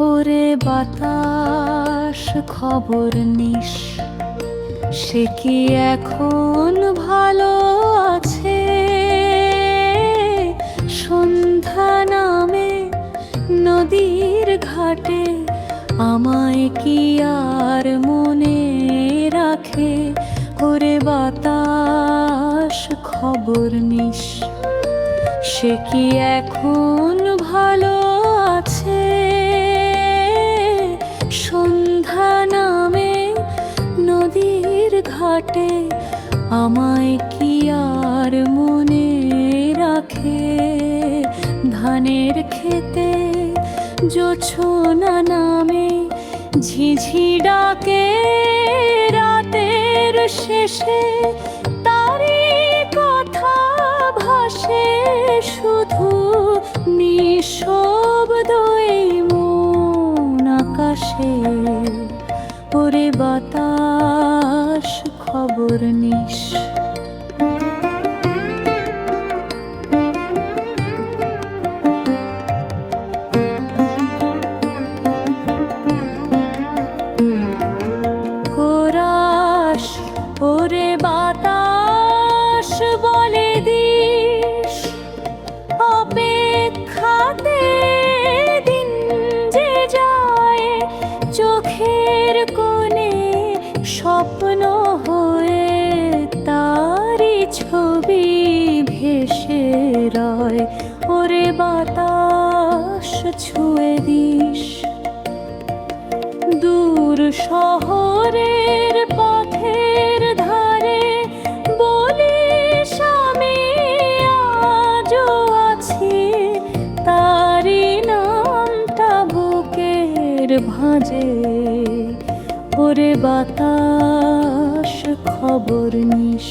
ওরে বাতাস খবর নিস, সে কি এখন ভালো আছে? সন্ধ্যা নামে নদীর ঘাটে আমায় কি আর মনে রাখে? ওরে বাতাস খবর নিস, সে কি এখন ভালো আছে? সন্ধ্যা নামে নদীর ঘাটে আমায় কি আর মনে রাখে? ধানের খেতে জোছনা নামে ঝিঝি ডাকে রাতের শেষে, তারই কথা ভাসে শুধু নিঃশব্দ এই মন আকাশে। ওরে বাতাস খবর নিস। কোরাস ওরে বাতাস বলে দিস, অপেক্ষাতে দিন যে যায় চোখের কোণে স্বপ্ন হয়ে, তারি ছবি ভেসে রয়। ওরে বাতাস ছুঁয়ে দিস দূর শহরের পথের ধারে, বলিস আমি আজও আছি, তারি নামটা বুকের ভাঁজে। ওরে বাতাস খবর নিস।